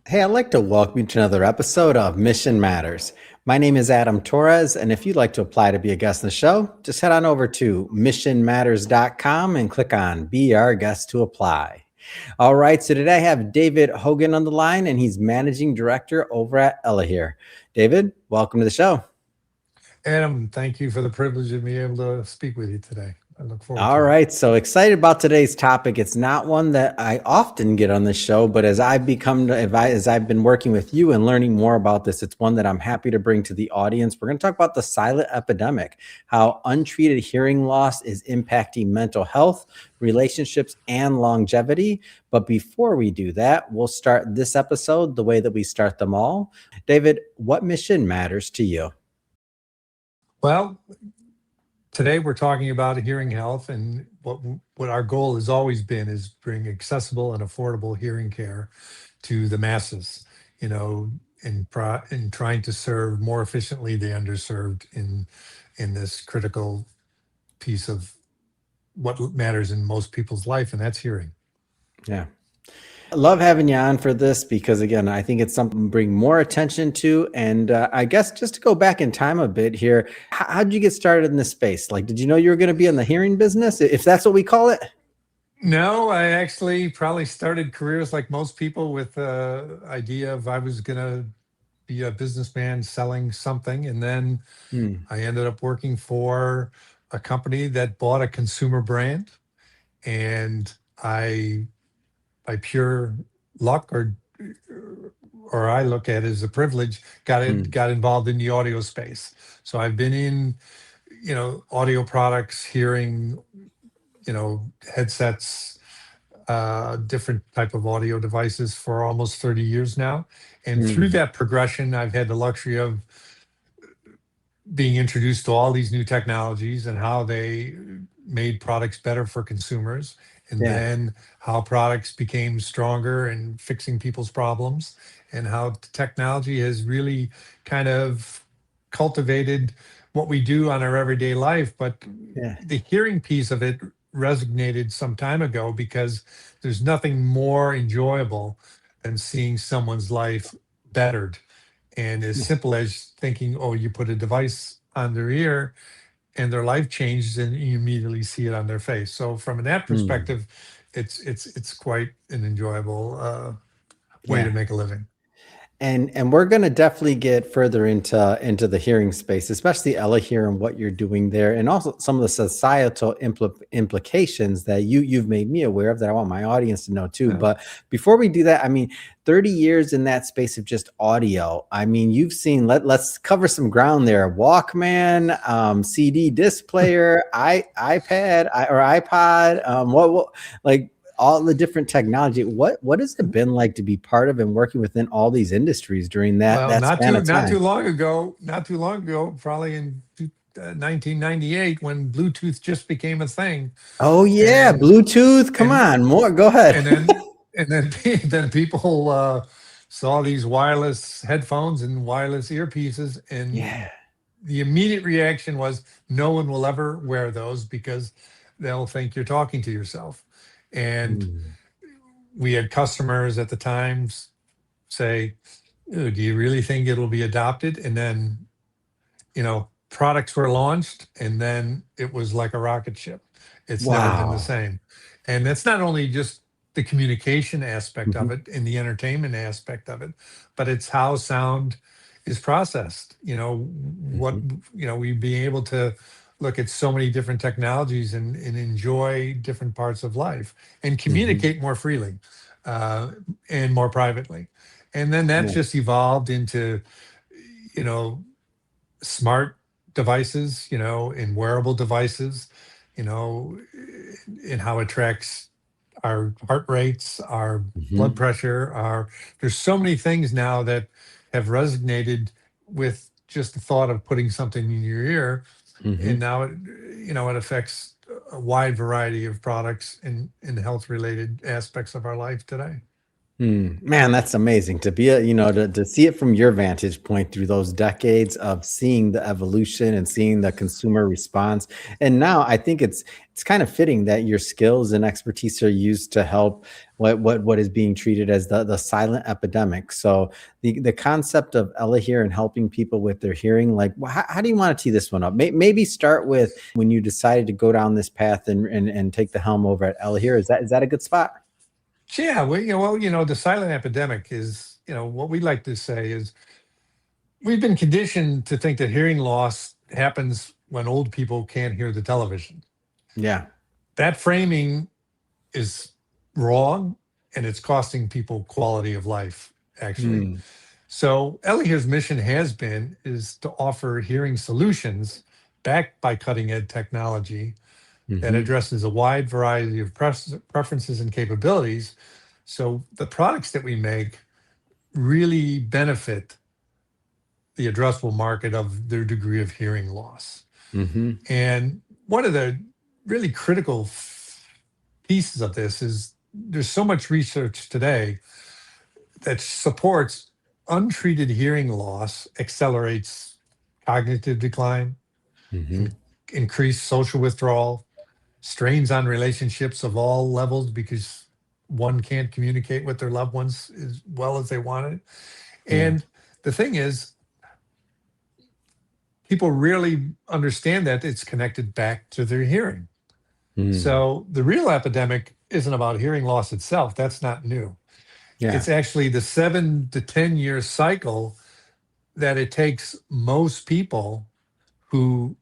Hey, I'd like to welcome you to another episode of Mission Matters. My name is Adam Torres, and if you'd like to apply to be a guest on the show, just head on over to missionmatters.com and click on Be Our Guest to apply. All right, so today I have David Hogan on the line, and he's managing director over at Elehear. David, welcome to the show. Adam, thank you for the privilege of being able to speak with you today. I look forward All to it. right, so excited about today's topic. It's not one that I often get on this show, but as I've been working with you and learning more about this, it's one that I'm happy to bring to the audience. We're going to talk about the silent epidemic, how untreated hearing loss is impacting mental health, relationships, and longevity. But before we do that, we'll start this episode the way that we start them all. David, what mission matters to you? Well, today we're talking about hearing health, and what our goal has always been is bring accessible and affordable hearing care to the masses. You know, in trying to serve more efficiently the underserved in this critical piece of what matters in most people's life, and that's hearing. Yeah. I love having you on for this because, again, I think it's something to bring more attention to. And I guess just to go back in time a bit here, how did you get started in this space? Like, did you know you were going to be in the hearing business, if that's what we call it? No, I actually probably started careers like most people with the idea of I was going to be a businessman selling something. And then Hmm. I ended up working for a company that bought a consumer brand. And I, by pure luck or I look at it as a privilege, Hmm. got involved in the audio space. So I've been in, audio products, hearing, headsets, different type of audio devices for almost 30 years now. And through Hmm. that progression, I've had the luxury of being introduced to all these new technologies and how they made products better for consumers, and Yeah. then how products became stronger and fixing people's problems, and how technology has really kind of cultivated what we do on our everyday life. But Yeah. the hearing piece of it resonated some time ago because there's nothing more enjoyable than seeing someone's life bettered, and as Yeah. simple as thinking, oh, you put a device on their ear and their life changes and you immediately see it on their face. So from that Hmm. perspective, it's quite an enjoyable way to Yeah. make a living. And we're going to definitely get further into the hearing space, especially Ella here and what you're doing there, and also some of the societal implications that you've made me aware of that I want my audience to know too. Yeah. But before we do that, I mean, 30 years in that space of just audio. I mean, you've seen. Let's cover some ground there. Walkman, CD disc player, iPad or iPod. What like all the different technology. What has it been like to be part of and working within all these industries during that Well, that span of not too time? long ago, probably in 1998, when Bluetooth just became a thing, Oh yeah, and Bluetooth. Come and on, more. Go ahead. and then then people saw these wireless headphones and wireless earpieces, and Yeah. the immediate reaction was no one will ever wear those because they'll think you're talking to yourself. And Mm. we had customers at the times say, "Ooh, do you really think it'll be adopted?" And then, products were launched, and then it was like a rocket ship. It's never been the Wow. same. And it's not only just the communication aspect of Mhm. it and the entertainment aspect of it, but it's how sound is processed. What, Mhm. we being able to look at so many different technologies and enjoy different parts of life and Mhm. communicate more freely uh, and more privately. And then that Yeah. just evolved into, you know, smart devices, and wearable devices, you know, and how it tracks our heart rates, our blood Mhm. pressure, there's so many things now that have resonated with just the thought of putting something in your ear. And Mhm. now it affects a wide variety of products in health related aspects of our life today. Man, that's amazing to be to see it from your vantage point through those decades of seeing the evolution and seeing the consumer response. And now I think it's kind of fitting that your skills and expertise are used to help what is being treated as the silent epidemic. So the concept of Elehear and helping people with their hearing, like how do you want to tee this one up? Maybe start with when you decided to go down this path and take the helm over at Elehear. Is that a good spot? Yeah, the silent epidemic is, what we like to say is we've been conditioned to think that hearing loss happens when old people can't hear the television. Yeah. That framing is wrong, and it's costing people quality of life, actually. Mm. So Eliher's mission has been is to offer hearing solutions backed by cutting edge technology that Mhm. addresses a wide variety of preferences and capabilities. So the products that we make really benefit the addressable market of their degree of hearing loss. Mhm. And one of the really critical pieces of this is there's so much research today that supports untreated hearing loss accelerates cognitive decline, Mhm. in, increased social withdrawal, strains on relationships of all levels because one can't communicate with their loved ones as well as they wanted. Yeah. And the thing is, people really understand that it's connected back to their hearing. Mm. So the real epidemic isn't about hearing loss itself. That's not new. Yeah. It's actually the 7 to 10 year cycle that it takes most people who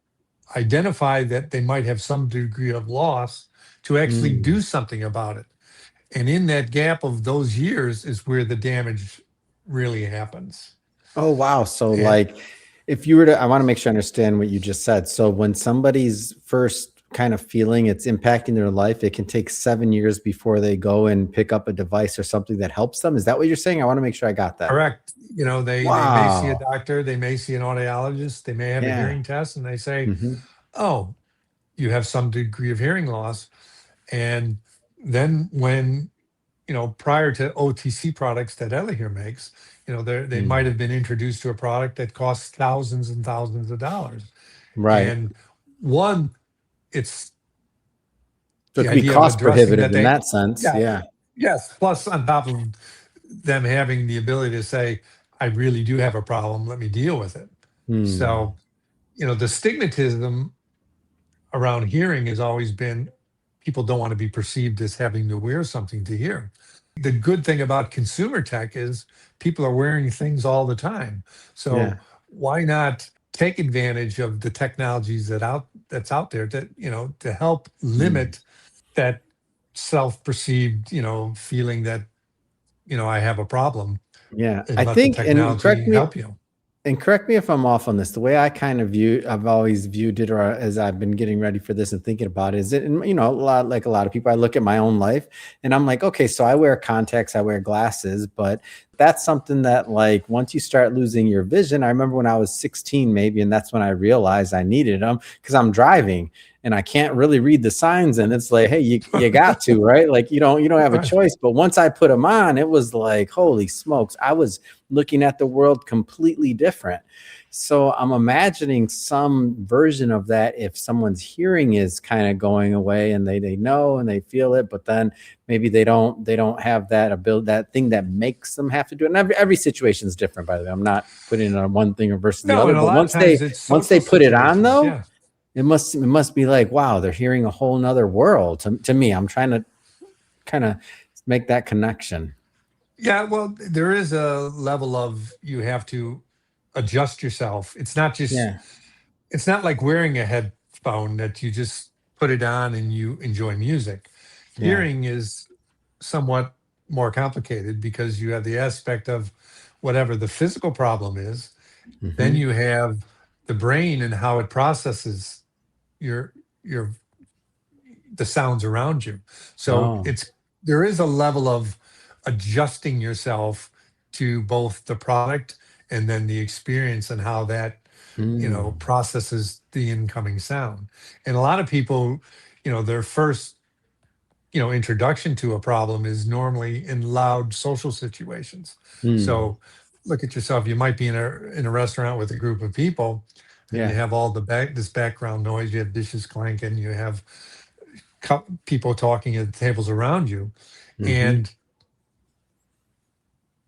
identify that they might have some degree of loss to actually Mm. do something about it. And in that gap of those years is where the damage really happens. Oh, wow. So, And like, if you were to, I want to make sure I understand what you just said. So, when somebody's first kind of feeling it's impacting their life, it can take 7 years before they go and pick up a device or something that helps them. Is that what you're saying? I want to make sure I got that. correct, they may see a Wow. doctor, they may see an audiologist, they may have a Yeah. hearing test, and they say, Hmm. "Oh, you have some degree of hearing loss." And then when prior to OTC products that Elehear makes, they might Mm. have been introduced to a product that costs thousands and thousands of dollars. Right. And one, it's So, it the could be idea of cost addressing that prohibitive in they, that sense. yeah, Yeah. yes. Plus, on top of them having the ability to say, I really do have a problem, let me deal with it. Mm. So, the stigmatism around hearing has always been people don't want to be perceived as having to wear something to hear. The good thing about consumer tech is people are wearing things all the time. So Yeah. why not take advantage of the technologies that's out there to help Mm. limit that self-perceived, feeling that, I have a problem, Yeah. and I let the think, and technology correct me. help you. And correct me if I'm off on this. The way I kind of I've always viewed it, or as I've been getting ready for this and thinking about it, is it, and a lot like a lot of people, I look at my own life and I'm like, okay, so I wear contacts, I wear glasses, but that's something that, like, once you start losing your vision, I remember when I was 16, maybe, and that's when I realized I needed them because I'm driving and I can't really read the signs. And it's like, hey, you got to, right? Like, you don't have a Right. choice. But once I put them on, it was like, holy smokes, I was looking at the world completely different. So I'm imagining some version of that if someone's hearing is kind of going away and they know and they feel it, but then maybe they don't have that ability, that thing that makes them have to do it. And every situation is different, by the way. I'm not putting it on one thing versus the No, other, and a but lot of once times they it's once they social put it on situations. though, Yeah. it must be like, wow, they're hearing a whole nother world to me. I'm trying to kind of make that connection. Yeah, well, there is a level of you have to adjust yourself. Yeah. It's not like wearing a headphone that you just put it on and you enjoy music. Yeah. Hearing is somewhat more complicated because you have the aspect of whatever the physical problem is, then Hmm. you have the brain and how it processes your your the sounds around you. So Oh. there is a level of adjusting yourself to both the product and then the experience and how that Mm. processes the incoming sound. And a lot of people, their first introduction to a problem is normally in loud social situations. Mm. So look at yourself. You might be in a restaurant with a group of people, and you Yeah. have all this background noise. You have dishes clanking. You have people talking at the tables around you, Mm-hmm. and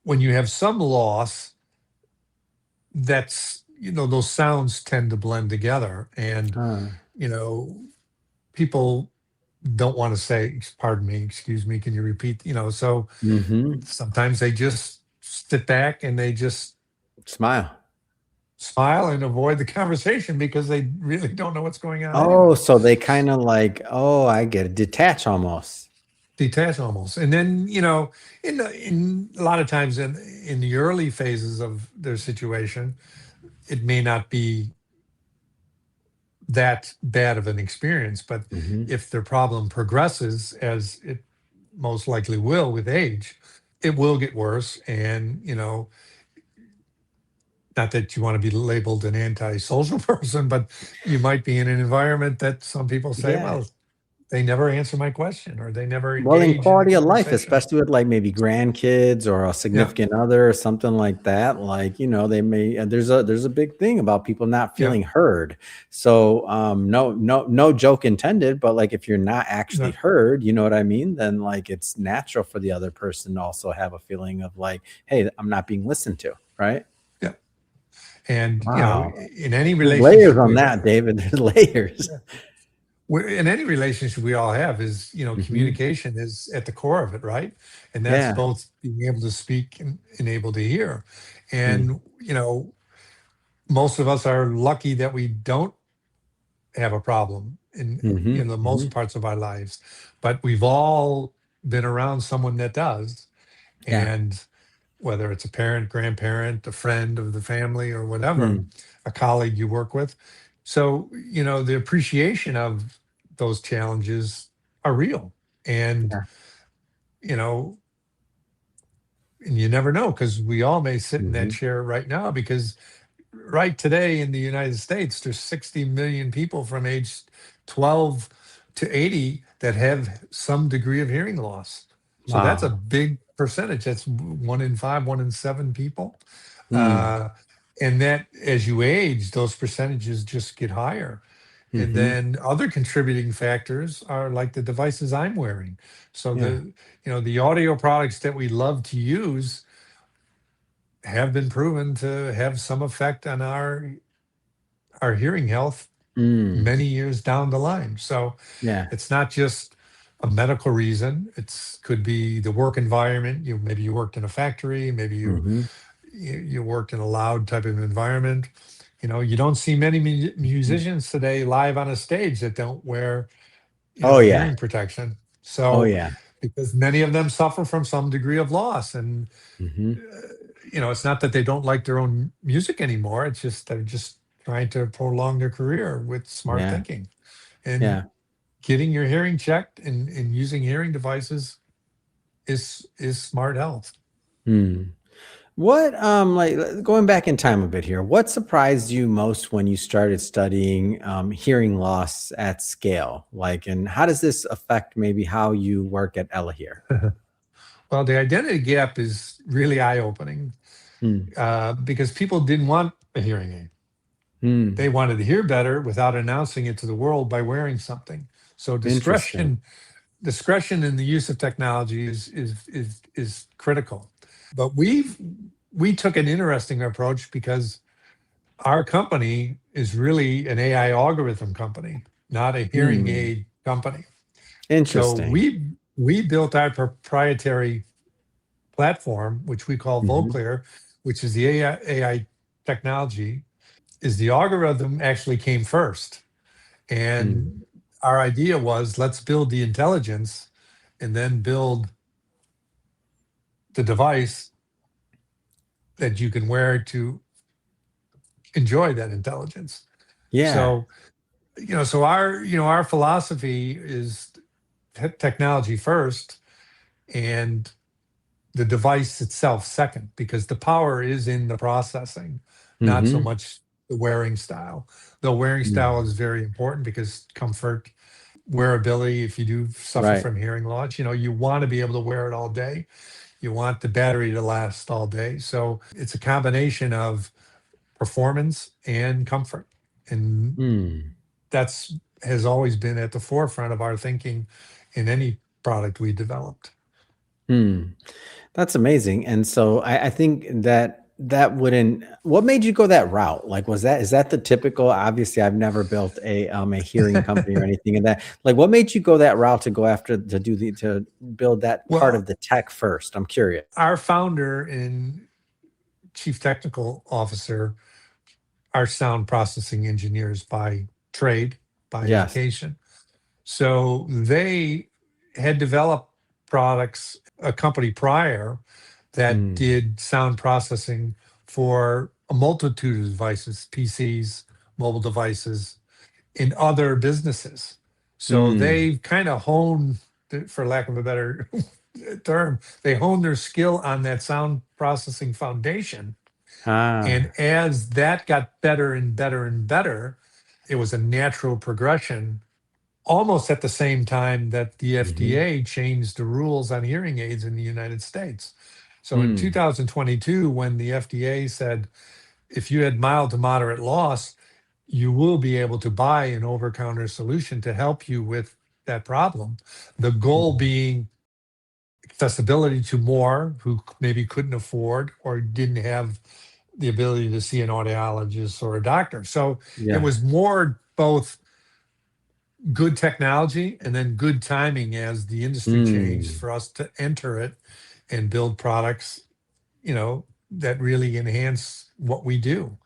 when you have some loss, that's those sounds tend to blend together, and Uh, you know people don't want to say, pardon me, excuse me, can you repeat, so mm-hmm. sometimes they just sit back and they just Smile. smile and avoid the conversation because they really don't know what's going on Oh, anyway. so they kind of like, oh, I get it. Detach almost. Detach almost. And then, in a lot of times in the early phases of their situation, it may not be that bad of an experience, but Mm-hmm. if their problem progresses, as it most likely will with age, it will get worse. And, not that you want to be labeled an antisocial person, but you might be in an environment that some people say, Yeah. well, they never answer my question or they never Well, in engage in the quality of life, conversation. especially with like maybe grandkids or a Yeah, significant other or something like that, like, they may, there's a big thing about people not yeah, feeling heard. So, no joke intended, but like if you're not actually yeah, heard, you know what I mean? Then like it's natural for the other person to also have a feeling of like, hey, I'm not being listened to, right? yeah. And, Wow. in any There's layers relationship on we've, that, David. There's layers. yeah, in any relationship we all have is, Hmm. communication is at the core of it, right? And that's Yeah. both being able to speak and able to hear. Mm. And, most of us are lucky that we don't have a problem Hmm. in the Hmm. most parts of our lives, but we've all been around someone that does. Yeah. And whether it's a parent, grandparent, a friend of the family, or whatever, Mm. a colleague you work with. So, the appreciation of those challenges are real. And, Yeah. you know, and you never know because we all may sit in that Hmm. chair right now because right today in the United States, there's 60 million people from age 12 to 80 that have some degree of hearing loss. So that's a Wow. big percentage. That's 1 in 5, 1 in 7 people. Mm. Uh, and that as you age, those percentages just get higher. And Mhm. then other contributing factors are like the devices I'm wearing. So Yeah. the audio products that we love to use have been proven to have some effect on our hearing health Mm. many years down the line. So Yeah. it's not just a medical reason. It's could be the work environment. Maybe you worked in a factory, maybe Mhm. you worked in a loud type of environment. You don't see many Mhm. musicians today live on a stage that don't wear, Oh, yeah. hearing protection. Oh, So yeah. because many of them suffer from some degree of loss, and Mhm. it's not that they don't like their own music anymore. It's just they're just trying to prolong their career with smart Yeah. thinking. And Yeah. getting your hearing checked and using hearing devices is smart health. Mm. What, like, going back in time a bit here, what surprised you most when you started studying, hearing loss at scale? Like, and how does this affect maybe how you work at Elehear? Well, the identity gap is really eye-opening Mm. because people didn't want a hearing aid. They Mm. wanted to hear better without announcing it to the world by wearing something. So Interesting. discretion in the use of technology is critical. But we took an interesting approach because our company is really an AI algorithm company, not a hearing Mm. aid company. So Interesting. we built our proprietary platform, which we call Mhm. Voclear, which is the AI technology. Is the algorithm actually came first, and Mm. our idea was let's build the intelligence, and then build the device that you can wear to enjoy that intelligence. Yeah. So our philosophy is technology first and the device itself second, because the power is in the processing, not so Mhm. much the wearing style. The wearing style Mm. is very important because comfort. wearability. If you do suffer Right. from hearing loss, you want to be able to wear it all day. You want the battery to last all day. So it's a combination of performance and comfort. And Hmm. that's has always been at the forefront of our thinking in any product we developed. Hmm. That's amazing. And so I think that that wouldn't. What made you go that route? Like, is that the typical? Obviously, I've never built a hearing company or anything. And that, like, what made you go that route to go after to build that part of Well, the tech first? I'm curious. our founder and chief technical officer are sound processing engineers by trade, by Yes. education. So they had developed products, a company prior that Mm. did sound processing for a multitude of devices, PCs, mobile devices, in other businesses. So Mm. they kind of honed, for lack of a better term, they honed their skill on that sound processing foundation. And Ah. as that got better and better and better, it was a natural progression almost at the same time that the Hmm. FDA changed the rules on hearing aids in the United States. So in Mm. 2022, when the FDA said if you had mild to moderate loss, you will be able to buy an over counter solution to help you with that problem. The goal Mm. being accessibility to more who maybe couldn't afford or didn't have the ability to see an audiologist or a doctor. So it Yeah. was more both good technology and then good timing as the industry changed Mm. for us to enter it and build products, that really enhance what we do.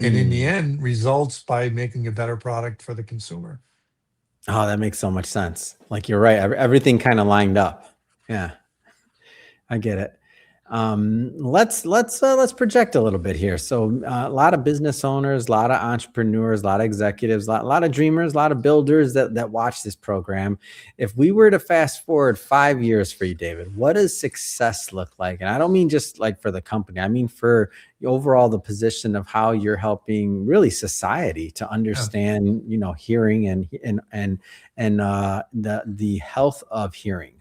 And in the Mm. end, results by making a better product for the consumer. Oh, that makes so much sense. Like you're right. Everything kind of lined up. Yeah. I get it. Let's project a little bit here. So a lot of business owners, a lot of entrepreneurs, a lot of executives, lot of dreamers, a lot of builders that watch this program. If we were to fast forward 5 years for you, David, what does success look like? And I don't mean just like for the company. I mean for overall the position of how you're helping really society to Yeah. understand, hearing and the health of hearing.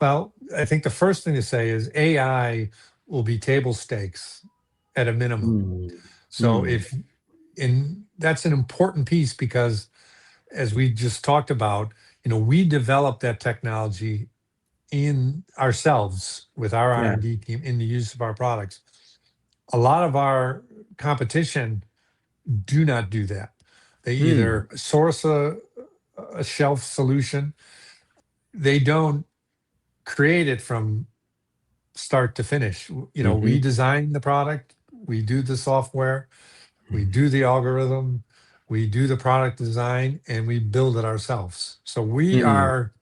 Well, I think the first thing to say is AI will be table stakes at a minimum. Mm. So Mm. if and that's an important piece because as we just talked about, we developed that technology in ourselves with our Yeah. R&D team in the use of our products. A lot of our competition do not do that. They Mm. either source a shelf solution, they don't create it from start to finish. We Mhm. design the product, we do the software, we Mhm. do the algorithm, we do the product design, and we build it ourselves. So we Mm. are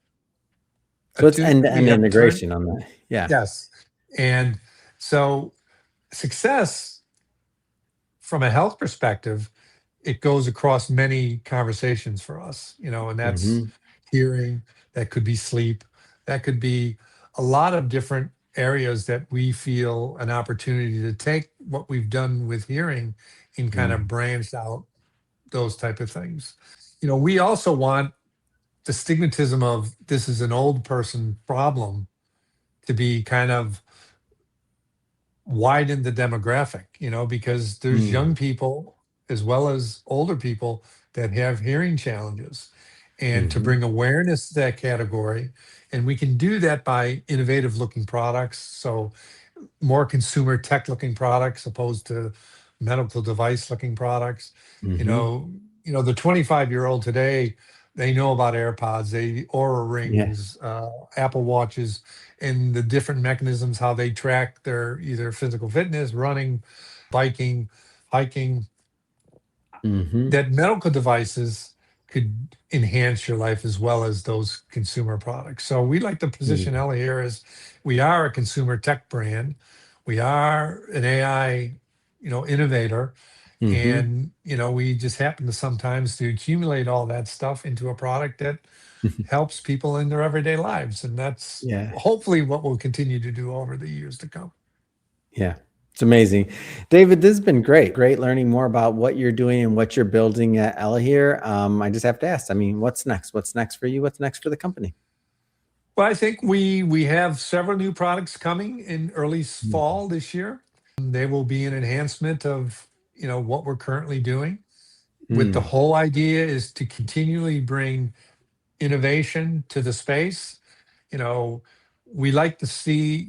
So it's we end-to-end have turned, integration on that. Yeah. yes. And so success from a health perspective, it goes across many conversations for us, and that's Mhm. hearing, that could be sleep, that could be a lot of different areas that we feel an opportunity to take what we've done with hearing and kind of Mm. branch out those type of things. We also want the stigmatism of this is an old person problem to be kind of widen the demographic, because there's young Mm. people as well as older people that have hearing challenges. And to Mhm. bring awareness to that category, and we can do that by innovative looking products. So more consumer tech looking products opposed to medical device looking products. You Mhm. know, the 25-year-old today, they know about AirPods, they Aura Yeah. rings, Apple watches, and the different mechanisms how they track their either physical fitness, running, biking, hiking. Mhm. That medical devices could enhance your life as well as those consumer products. So we like to position Mm. Elehear as we are a consumer tech brand. We are an AI, innovator. Mhm. And, we just happen to sometimes to accumulate all that stuff into a product that helps people in their everyday lives. And that's Yeah. hopefully what we'll continue to do over the years to come. Yeah. It's amazing. David, this has been great. Great learning more about what you're doing and what you're building at Elehear. I just have to ask, I mean, what's next? What's next for you? What's next for the company? Well, I think we have several new products coming in early Mhm. fall this year. They will be an enhancement of what we're currently doing. With the Mm. whole idea is to continually bring innovation to the space. You know, we like to see,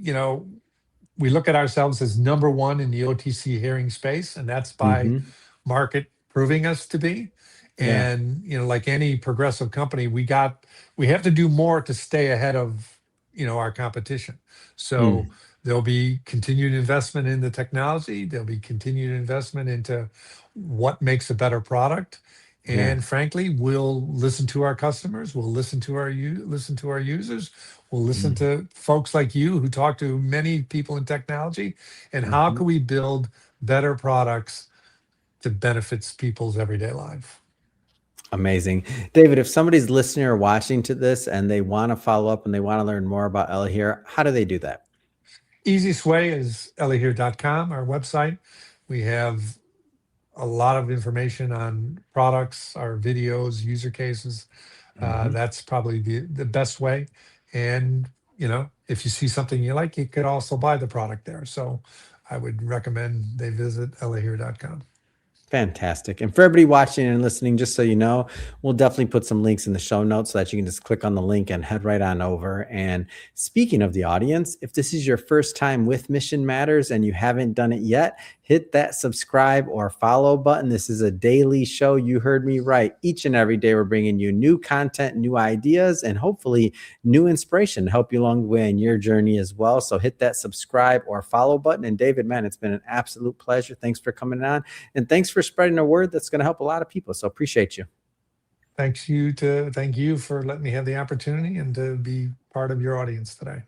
we look at ourselves as number one in the OTC hearing space, and that's by Hmm. market proving us to be. Yeah. And like any progressive company, we have to do more to stay ahead of our competition. So Mm. there'll be continued investment in the technology. There'll be continued investment into what makes a better product. Yeah. And frankly, we'll listen to our customers. We'll listen to our users. We'll listen Mm. to folks like you who talk to many people in technology. And how Hmm. can we build better products to benefits people's everyday life? Amazing. David, if somebody's listening or watching to this and they want to follow up and they want to learn more about Elehear, how do they do that? Easiest way is elehear.com, our website. We have a lot of information on products, our videos, user cases. Hmm. That's probably the best way. And, if you see something you like, you could also buy the product there. So I would recommend they visit elehear.com. Fantastic. And for everybody watching and listening, just so you know, we'll definitely put some links in the show notes so that you can just click on the link and head right on over. And speaking of the audience, if this is your first time with Mission Matters and you haven't done it yet, hit that subscribe or follow button. This is a daily show. You heard me right. Each and every day, we're bringing you new content, new ideas, and hopefully new inspiration to help you along the way in your journey as well. So hit that subscribe or follow button. And David, man, it's been an absolute pleasure. Thanks for coming on. And thanks for spreading a word that's going to help a lot of people. So appreciate you. Thank you for letting me have the opportunity and to be part of your audience today.